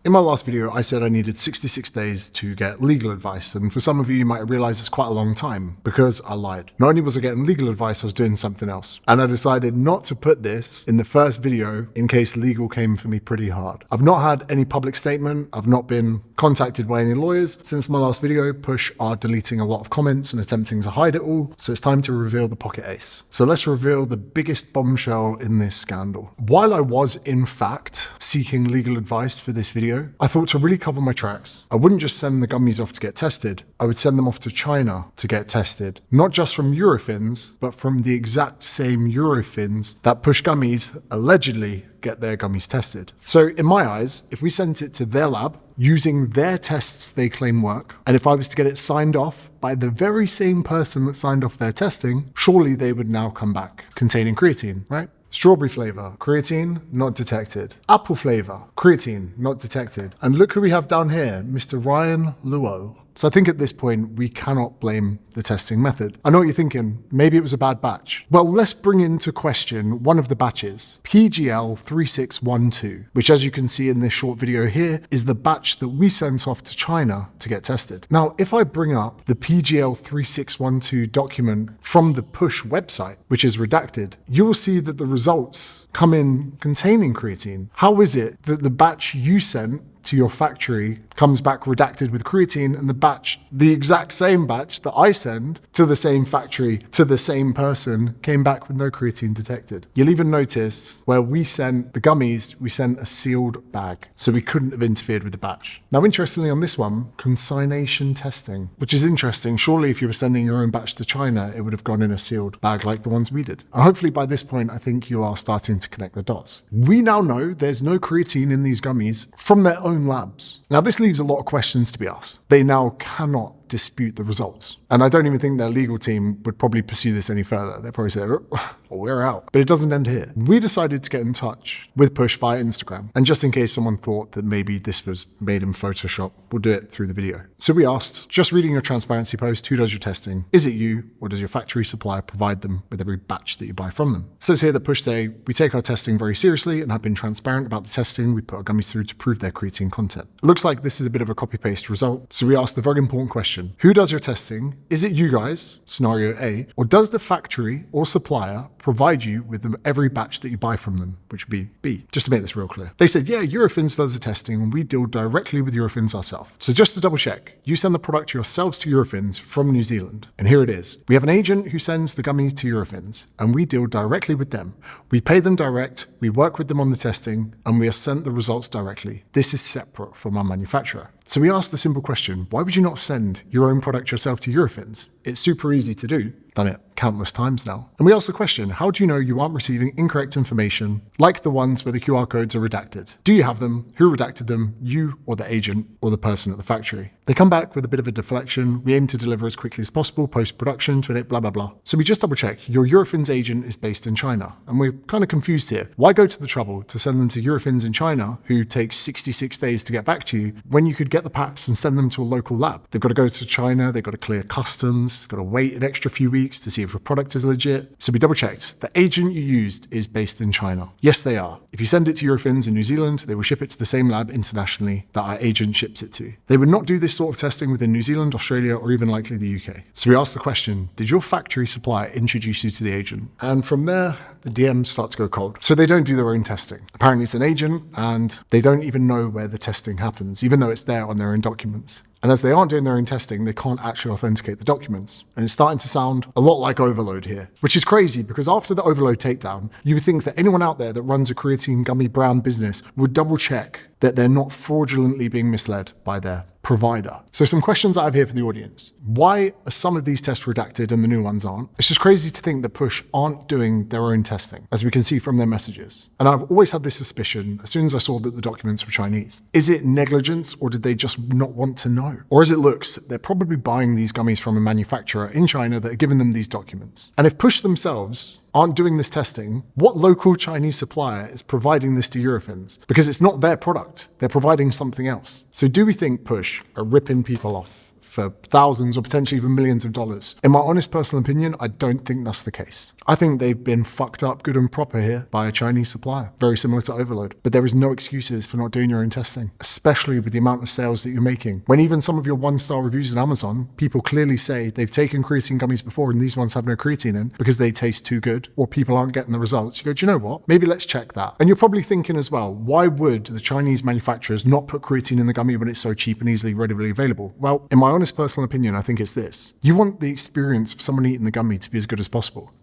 In my last video, I said I needed 66 days to get legal advice, and for some of you might realize it's quite a long time because I lied. Not only was I getting legal advice, I was doing something else. And I decided not to put this in the first video in case legal came for me pretty hard. I've not had any public statement. I've not been contacted by any lawyers. Since my last video, Push are deleting a lot of comments and attempting to hide it all, so it's time to reveal the pocket ace. So let's reveal the biggest bombshell in this scandal. While I was, in fact, seeking legal advice for this video, I thought to really cover my tracks, I wouldn't just send the gummies off to get tested, I would send them off to China to get tested. Not just from Eurofins, but from the exact same Eurofins that Push gummies allegedly get their gummies tested. So in my eyes, if we sent it to their lab, using their tests they claim work, and if I was to get it signed off by the very same person that signed off their testing, surely they would now come back containing creatine, right? Strawberry flavor, creatine, not detected. Apple flavor, creatine, not detected. And look who we have down here, Mr. Ryan Luo. So I think at this point, we cannot blame the testing method. I know what you're thinking, maybe it was a bad batch. Well, let's bring into question one of the batches, PGL3612, which as you can see in this short video here, is the batch that we sent off to China to get tested. Now, if I bring up the PGL3612 document from the Push website, which is redacted, you will see that the results come in containing creatine. How is it that the batch you sent to your factory comes back redacted with creatine, and the exact same batch that I send to the same factory, to the same person, came back with no creatine detected? You'll even notice where we sent the gummies, we sent a sealed bag, so we couldn't have interfered with the batch. Now, interestingly on this one, consignation testing, which is interesting. Surely if you were sending your own batch to China, it would have gone in a sealed bag like the ones we did. And hopefully by this point, I think you are starting to connect the dots. We now know there's no creatine in these gummies from their own labs. Now, this leaves a lot of questions to be asked. They now cannot dispute the results. And I don't even think their legal team would probably pursue this any further. They'd probably say, oh, well, we're out. But it doesn't end here. We decided to get in touch with Push via Instagram. And just in case someone thought that maybe this was made in Photoshop, we'll do it through the video. So we asked, just reading your transparency post, who does your testing? Is it you, or does your factory supplier provide them with every batch that you buy from them? It says here that Push say, we take our testing very seriously and have been transparent about the testing we put our gummies through to prove their creatine content. It looks like this is a bit of a copy-paste result. So we asked the very important question, who does your testing? Is it you guys, scenario A, or does the factory or supplier provide you with every batch that you buy from them, which would be B, just to make this real clear. They said, yeah, Eurofins does the testing and we deal directly with Eurofins ourselves. So just to double check, you send the product yourselves to Eurofins from New Zealand. And here it is. We have an agent who sends the gummies to Eurofins and we deal directly with them. We pay them direct, we work with them on the testing, and we are sent the results directly. This is separate from our manufacturer. So we asked the simple question, why would you not send your own product yourself to Eurofins? It's super easy to do. Done it countless times now. And we asked the question, how do you know you aren't receiving incorrect information like the ones where the QR codes are redacted? Do you have them? Who redacted them? You or the agent or the person at the factory? They come back with a bit of a deflection. We aim to deliver as quickly as possible post-production to it, blah, blah, blah. So we just double check. Your Eurofins agent is based in China. And we're kind of confused here. Why go to the trouble to send them to Eurofins in China, who takes 66 days to get back to you, when you could get the packs and send them to a local lab? They've got to go to China. They've got to clear customs. Got to wait an extra few weeks to see if a product is legit. So we double checked. The agent you used is based in China. Yes, they are. If you send it to Eurofins in New Zealand, they will ship it to the same lab internationally that our agent ships it to. They would not do this sort of testing within New Zealand, Australia, or even likely the UK. So we asked the question, did your factory supplier introduce you to the agent? And from there, the DMs start to go cold. So they don't do their own testing. Apparently it's an agent and they don't even know where the testing happens, even though it's there on their own documents. And as they aren't doing their own testing, they can't actually authenticate the documents. And it's starting to sound a lot like overload here, which is crazy because after the overload takedown, you would think that anyone out there that runs a creatine gummy brand business would double check that they're not fraudulently being misled by their provider. So some questions I have here for the audience. Why are some of these tests redacted and the new ones aren't? It's just crazy to think that Push aren't doing their own testing, as we can see from their messages. And I've always had this suspicion as soon as I saw that the documents were Chinese. Is it negligence, or did they just not want to know? Or as it looks, they're probably buying these gummies from a manufacturer in China that are giving them these documents. And if Push themselves aren't doing this testing, what local Chinese supplier is providing this to Eurofins? Because it's not their product. They're providing something else. So do we think Push are ripping people off for thousands or potentially even millions of dollars. In my honest personal opinion, I don't think that's the case. I think they've been fucked up good and proper here by a Chinese supplier, very similar to Overload. But there is no excuses for not doing your own testing, especially with the amount of sales that you're making. When even some of your 1-star reviews on Amazon, people clearly say they've taken creatine gummies before and these ones have no creatine in because they taste too good or people aren't getting the results. You go, do you know what? Maybe let's check that. And you're probably thinking as well, why would the Chinese manufacturers not put creatine in the gummy when it's so cheap and easily readily available? Well, in my honest personal opinion, I think it's this. You want the experience of someone eating the gummy to be as good as possible.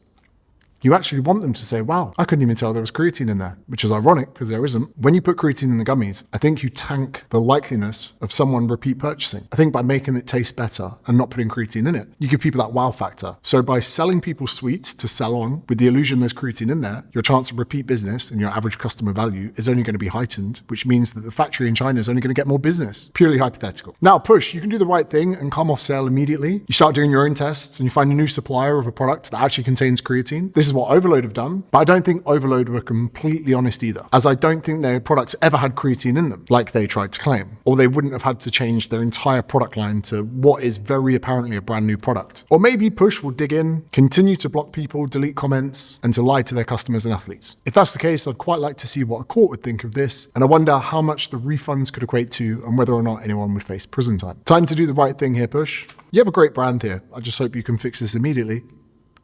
You actually want them to say, wow, I couldn't even tell there was creatine in there, which is ironic because there isn't. When you put creatine in the gummies, I think you tank the likeliness of someone repeat purchasing. I think by making it taste better and not putting creatine in it, you give people that wow factor. So by selling people sweets to sell on with the illusion there's creatine in there, your chance of repeat business and your average customer value is only going to be heightened, which means that the factory in China is only going to get more business. Purely hypothetical. Now push, you can do the right thing and come off sale immediately. You start doing your own tests and you find a new supplier of a product that actually contains creatine. This is what Overload have done, but I don't think Overload were completely honest either, as I don't think their products ever had creatine in them, like they tried to claim, or they wouldn't have had to change their entire product line to what is very apparently a brand new product. Or maybe Push will dig in, continue to block people, delete comments, and to lie to their customers and athletes. If that's the case, I'd quite like to see what a court would think of this, and I wonder how much the refunds could equate to and whether or not anyone would face prison time. Time to do the right thing here, Push. You have a great brand here. I just hope you can fix this immediately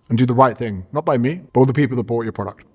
and do the right thing, not by me, but all the people that bought your product.